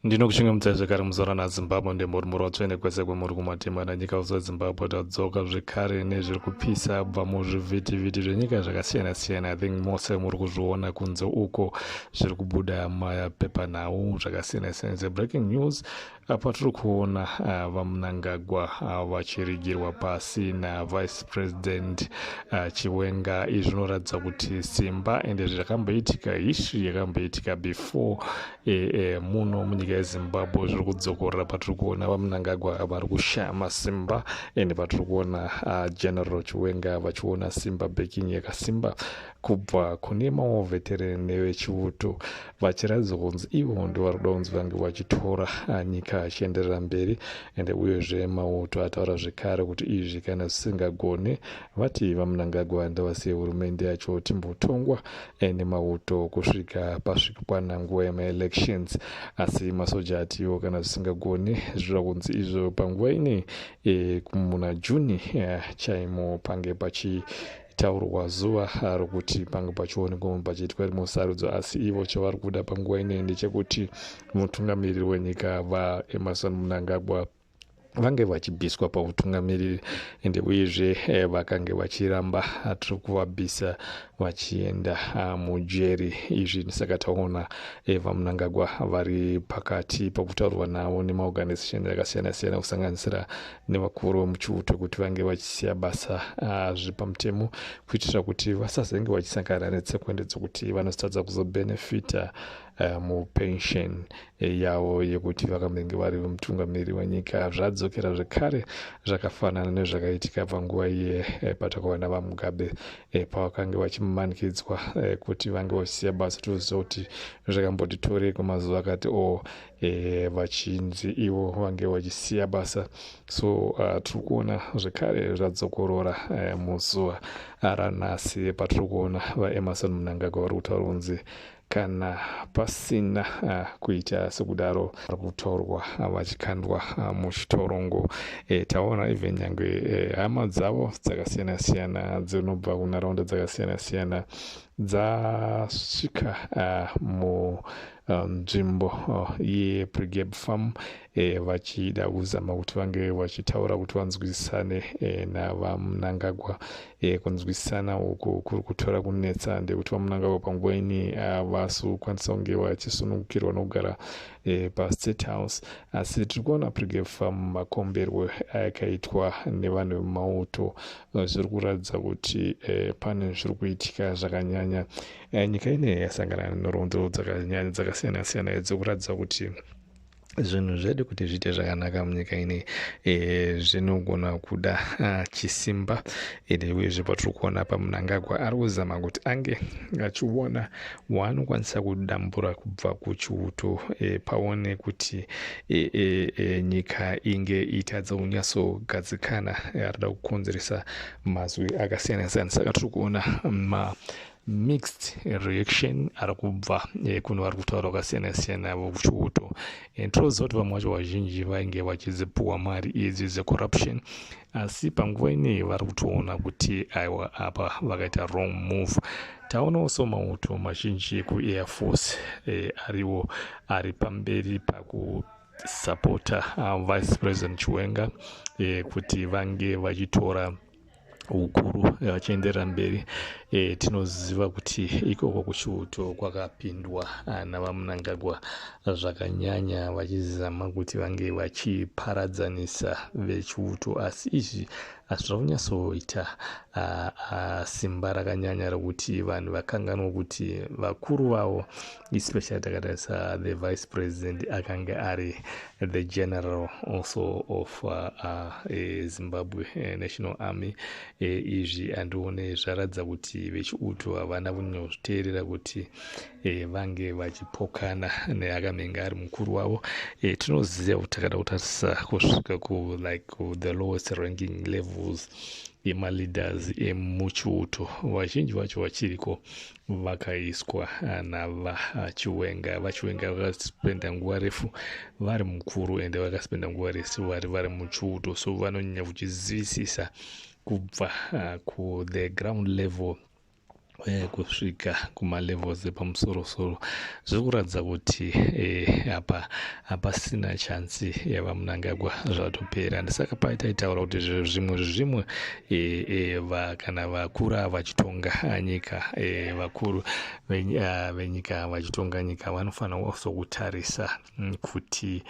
Ndinokushinga mutsai muzora nazimbabwe ndemurumuri watsvene kwese kwemuri kumatemba nanyika uso zimbabwe tadzoka zvekare nezviri kupisa kubva muzvivhitivhiti zvenyika zvakasiyana-siyana. I think mose muri kuzviona kunze uko zviri kubuda mapepanhau zvakasiyana-siyana. Breaking news apa tiri kuona vamunangagwa vachirigirwa pasi navice president Chiwenga. Izvi zvinoratidza kuti simba ende zvakamboitika history yakamboitika before muno munyika yezimbabwe zviri kudzokorera patiri kuona vamunangagwa vari kushama simba ende patiri kuona general Chiwenga vachiona simba backing yakasimba kubva kune maveterani vechiuto vachiratidza kunzi ivo ndovari kuda kunzi vange vachitora nyika achienderera mberi. Ende uyezve mauto ataura zvekare kuti izvi kana zvisingagone vati vamunangagwa ndavasiye hurumende yacho timbotongwa nemauto kusvika pasvikikwana nguva yemaelections. Asi masoja atiwo kana zvisingagone zvinoda kunzi izvo panguva ine muna Juni chaimo pange taurwa zuva rokuti pange pachionekwa pachiitwa rimwe sarudzo. Asi ivo chavari kuda panguva ine ndechekuti mutungamiriri wenyika vaEmmerson Mnangagwa vange vachibviswa pautungamiriri ende uyezve vakange vachiramba tiri kuvabvisa vachienda mujeri. Izvi saka taona vamunangagwa vari pakati pakutaurwa navo nemaorganization akasiyana-siyana kusanganisira nevakuru vemuchiuto kuti vange vachisiya basa zvepamutemo kuitira kuti vasazenge vachisangana netsekwende dzokuti vanozotadza kuzobenefita mupension yavo yekuti vakamenge vari mutungamiriri wenyika. Zvadzokera zvekare zvakafanana nezvakaitika panguva iye patakauya navaMugabe pavakange vachimanikidzwa kuti vange vachisiya basa. Toziva kuti zvakamboti torei kwemazuva akati vachinzi ivo vange vachisiya basa. So tiri kuona zvekare zvadzokorora muzuva ranhasi patiri kuona vaEmmerson Mnangagwa vari kutaura kunzi kana pasina kuita sekudaro vari kutaurwa vachikandwa muchitorongo. Taona even nyange hama dzavo dzakasiyana-siyana dzinobva kunharaunda dzakasiyana-siyana dzasvika nzvimbo yeBrigade Farm vachida kuzama kuti vange vachitaura kuti vanzwisisane navaMnangagwa. Kunzwisisana uku kuri kutora kunetsa ndekuti vaMnangagwa panguva ini vasi kukwanisa kunge vachisunungukirwa nokugara paState House. Asi tiri kuona Brigade Farm makomberwo akaitwa nevanhu vemauto zviri kuratidza kuti pane zviri kuitika zvakanyanya. Nyika ine yasangana nenhoroondo dzakasiyana-siyana dzekuratidza kuti zvinhu zvedu kuti zviite zvakanaka munyika ine zvinogona kuda chisimba. Ende uyezve patiri kuona paMnangagwa ari kuzama kuti ange achiona waanokwanisa kudambura kubva kuchiuto paone kuti nyika inge itadza kunyatsogadzikana arida kukonzeresa mazwi akasiyana-siyana. Saka tiri kuona mixed reaction ari kubva kuno vari kutaura vakasiyana-siyana vokuchiuto. Tinoziva kuti vamwe vacho vazhinji vainge vachizipuwa mari idzi dzecorruption, asi panguva ine vari kutoona kuti aiwa apa vakaita wrong move. Taonawo mauto mazhinji ekuAir Force ariwo ari pamberi pakusapota Vice President Chiwenga kuti vange vachitora ukuru vachienderera mberi. Tinoziva kuti ikoko kuchiuto kwakapindwa navaMnangagwa zvakanyanya vachizama kuti vange vachiparadzanisa vechiuto. Asi izvi hazvina kunyatsoita simba rakanyanya rokuti vanhu vakanganwa kuti vakuru vavo especially takatarisa the vice president akanga ari the general also of Zimbabwe National Army. Izvi andione zvaratidza kuti vechiuto havana kunyazviteerera kuti vange vachipokana neakamenga ari mukuru wavo. Tinoziva kuti takada kutarisa kusvika the lowest ranking levels yemaleaders emuchiuto vazhinji vacho vachiriko vakaiswa navaChiwenga. vaChiwenga vakaspenda nguva refu vari mukuru ende vakaspenda nguva refu vari muchiuto, so vanonyanya kuchizivisisa kubva ku the ground level kusvika kuma-levels epamusoro-soro zviri kuratidza kuti hapasina chansi yavaMnangagwa zvatopera. Ndisaka taitaura kuti zvimwe kana vakuru vachitonga nyika, vakuru venyika vachitonga nyika vanofanira also kutarisa kuti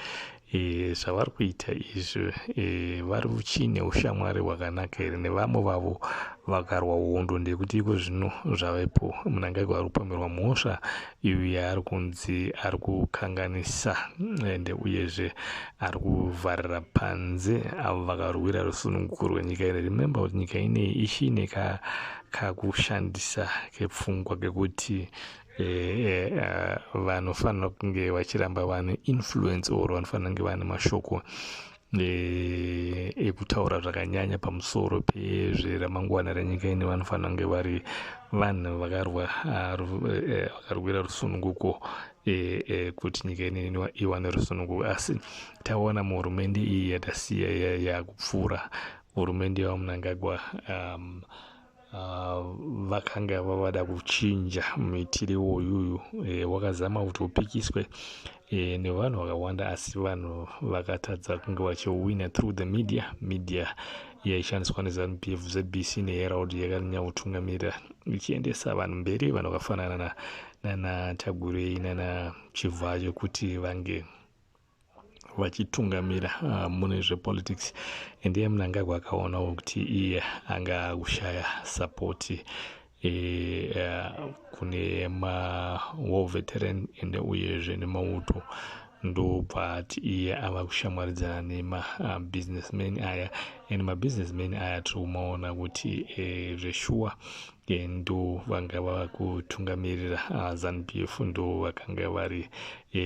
zvavari kuita izvi vari chine ushamwari hwakanaka here nevamwe vavo vakarwa hondo, ndekuti iko zvino zvavepo Mnangagwa ari kupamirwa mhosva iyo yaari kunzi ari kukanganisa ende uyezve ari kuvharira panze avo vakarwira rusununguko rwenyika ine. Remember kuti nyika ineyi ichine kakushandisa kepfungwa kekuti vanofanira kunge vachiramba vane influence or vanofanira kunge vane mashoko ekutaura zvakanyanya pamusoro pezveramangwana renyika ine. Vanofanira kunge vari vanhu vakarwira rusununguko kuti nyika ine iwane rusununguko. Asi taona muhurumende iyi yatasiya yakupfuura hurumende yaMnangagwa, vakanga vavada kuchinja muitiro uyuyu wakazama kuti upikiswe nevanhu vakawanda, asi vanhu vakatadza kunge vachiwina through the media yaishandiswa neZANU-PF, ZBC neHerald yakanyanya kutungamirira ichiendesa vanhu mberi, vanhu vakafanana nana Tagurei nana Chivhacho kuti vange vachitungamira mune zvepolitics. Ende Mnangagwa akaonawo kuti iye anga kushaya sapoti kune ma-war veteran ende uyezve nemauto, ndobvati iye ava kushamwaridzana nema-businessmen aya. And ma-businessmen aya tiri kumaona kuti zveshuwa ndo vanga vava kutungamirira ZANU-PF, ndo vakanga vari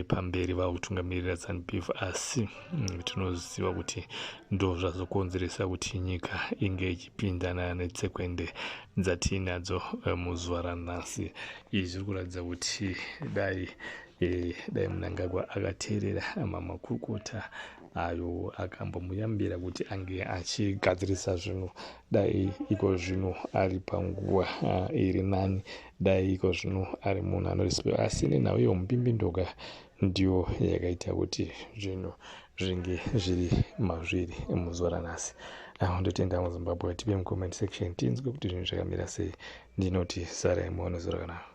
pamberi vava kutungamirira ZANU-PF, asi tinoziva kuti ndo zvazokonzeresa kuti nyika inge ichipindana netsekwende dzatinadzo muzuva ranhasi. Izvi zviri kuratidza kuti dai Mnangagwa akateerera mamakurukota ayo akambomuyambira kuti ange achigadzirisa zvinhu, dai iko zvino ari panguva iri nani, dai iko zvino ari munhu anorespekwa. Asi nenhau yemupimbindoga ndiyo yakaita kuti zvinhu zvinge zviri mazviri muzuva ranhasi. Ndotenda muZimbabwe, tipe mucomment section tinzwe kuti zvinhu zvakamira sei. Ndinoti sarai muone zuva rakanaka.